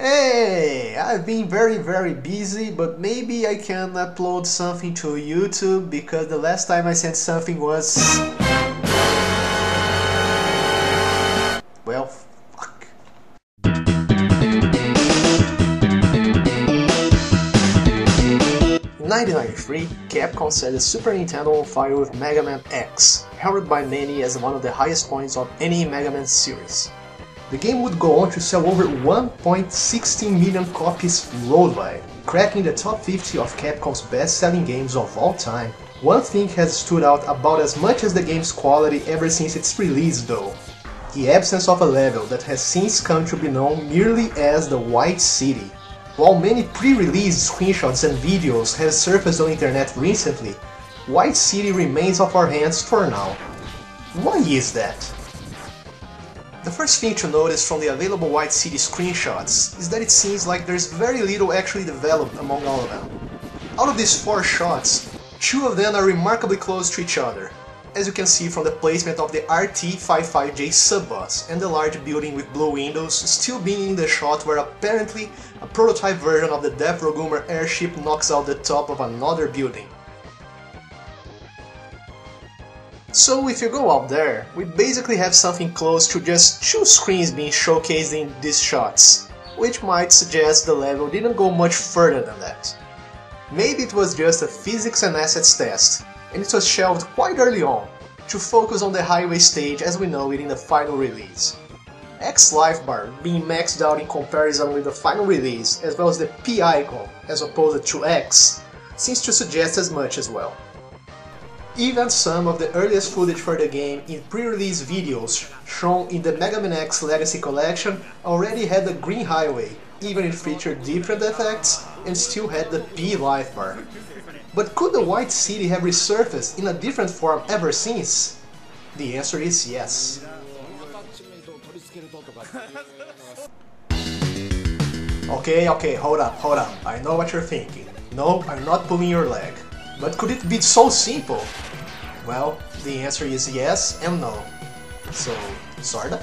Hey, I've been very busy, but maybe I can upload something to YouTube because the last time I sent something was... well, fuck. In 1993, Capcom set the Super Nintendo on fire with Mega Man X, heralded by many as one of the highest points of any Mega Man series. The game would go on to sell over 1.16 million copies worldwide, cracking the top 50 of Capcom's best-selling games of all time. One thing has stood out about as much as the game's quality ever since its release though: the absence of a level that has since come to be known merely as the White City. While many pre-release screenshots and videos have surfaced on the internet recently, White City remains off our hands for now. Why is that? The first thing to notice from the available White City screenshots is that it seems like there's very little actually developed among all of them. Out of these 4 shots, 2 of them are remarkably close to each other, as you can see from the placement of the RT-55J sub-boss and the large building with blue windows still being in the shot where apparently a prototype version of the Death Rogoomer airship knocks out the top of another building. So if you go out there, we basically have something close to just 2 screens being showcased in these shots, which might suggest the level didn't go much further than that. Maybe it was just a physics and assets test, and it was shelved quite early on, to focus on the highway stage as we know it in the final release. X life bar being maxed out in comparison with the final release, as well as the P icon as opposed to X, seems to suggest as much as well. Even some of the earliest footage for the game in pre-release videos shown in the Mega Man X Legacy Collection already had the green highway, even it featured different effects and still had the P life bar. But could the White City have resurfaced in a different form ever since? The answer is yes. Okay, hold up. I know what you're thinking. No, I'm not pulling your leg. But could it be so simple? Well, the answer is yes and no. So, sort of.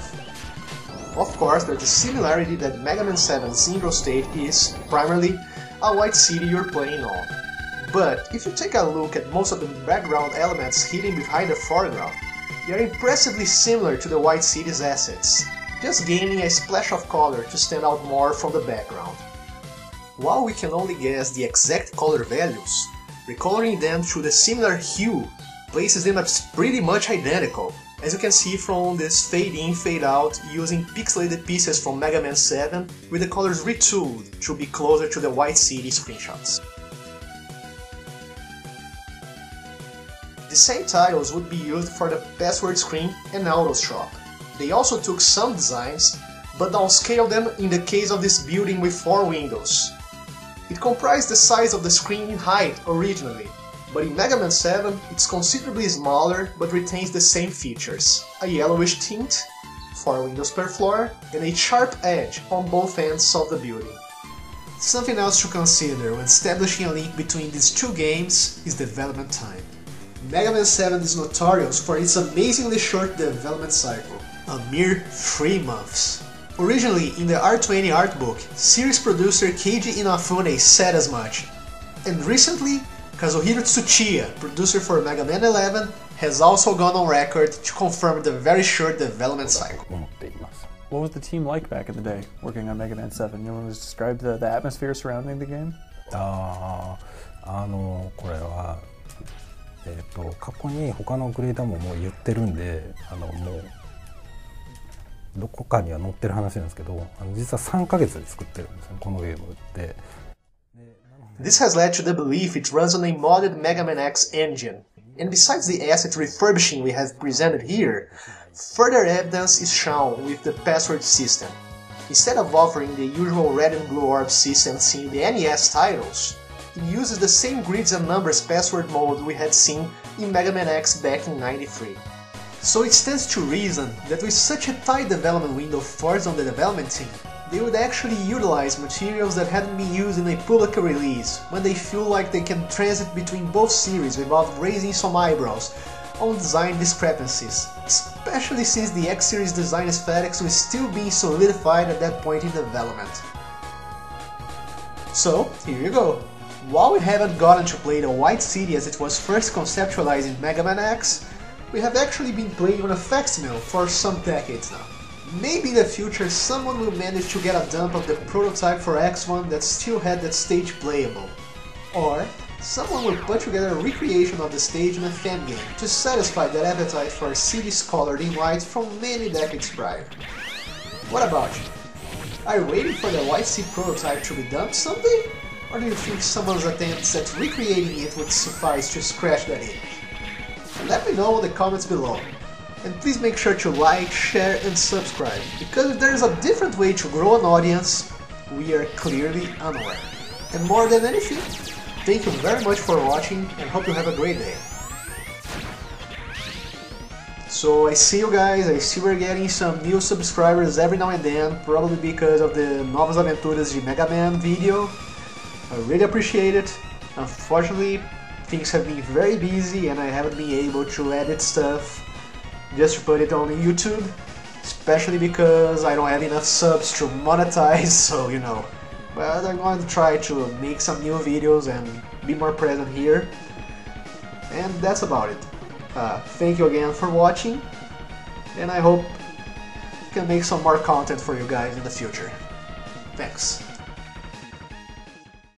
Of course, there's a similarity that Mega Man 7's Zero State is, primarily, a White City you're playing on. But if you take a look at most of the background elements hidden behind the foreground, they are impressively similar to the White City's assets, just gaining a splash of color to stand out more from the background. While we can only guess the exact color values, recoloring them to the similar hue places them as pretty much identical, as you can see from this fade in, fade out using pixelated pieces from Mega Man 7 with the colors retooled to be closer to the White City screenshots. The same tiles would be used for the password screen and auto shop. They also took some designs, but downscaled them in the case of this building with 4 windows. It comprised the size of the screen in height originally, but in Mega Man 7 it's considerably smaller but retains the same features: a yellowish tint, 4 windows per floor, and a sharp edge on both ends of the building. Something else to consider when establishing a link between these 2 games is development time. Mega Man 7 is notorious for its amazingly short development cycle, a mere 3 months. Originally, in the R20 art book, series producer Keiji Inafune said as much, and recently, Kazuhiro Tsuchiya, producer for Mega Man 11, has also gone on record to confirm the very short development cycle. What was the team like back in the day, working on Mega Man 7? You want to describe the atmosphere surrounding the game? これは過去に他のグレーダーももう言ってるんで、もうどこかには載ってる話なんですけど、実は3ヶ月で作ってるんですよ、このゲームって。This has led to the belief it runs on a modded Mega Man X engine, and besides the asset refurbishing we have presented here, further evidence is shown with the password system. Instead of offering the usual red and blue orb system seen in the NES titles, it uses the same grids and numbers password mode we had seen in Mega Man X back in '93. So it stands to reason that with such a tight development window forced on the development team, they would actually utilize materials that hadn't been used in a public release when they feel like they can transit between both series without raising some eyebrows on design discrepancies, especially since the X-Series design aesthetics was still being solidified at that point in development. So, here you go. While we haven't gotten to play the White City as it was first conceptualized in Mega Man X, we have actually been playing on a facsimile for some decades now. Maybe in the future someone will manage to get a dump of the prototype for X1 that still had that stage playable. Or someone will put together a recreation of the stage in a fan game to satisfy that appetite for cities colored in white from many decades prior. What about you? Are you waiting for the White City prototype to be dumped someday? Or do you think someone's attempts at recreating it would suffice to scratch that itch? Let me know in the comments below. And please make sure to like, share and subscribe, because if there is a different way to grow an audience, we are clearly unaware. And more than anything, thank you very much for watching and hope you have a great day. So I see you guys, I see we're getting some new subscribers every now and then, probably because of the Novas Aventuras de Mega Man video. I really appreciate it. Unfortunately, things have been very busy and I haven't been able to edit stuff just to put it on YouTube, especially because I don't have enough subs to monetize, so you know. But I'm going to try to make some new videos and be more present here. And that's about it. Thank you again for watching, and I hope I can make some more content for you guys in the future. Thanks.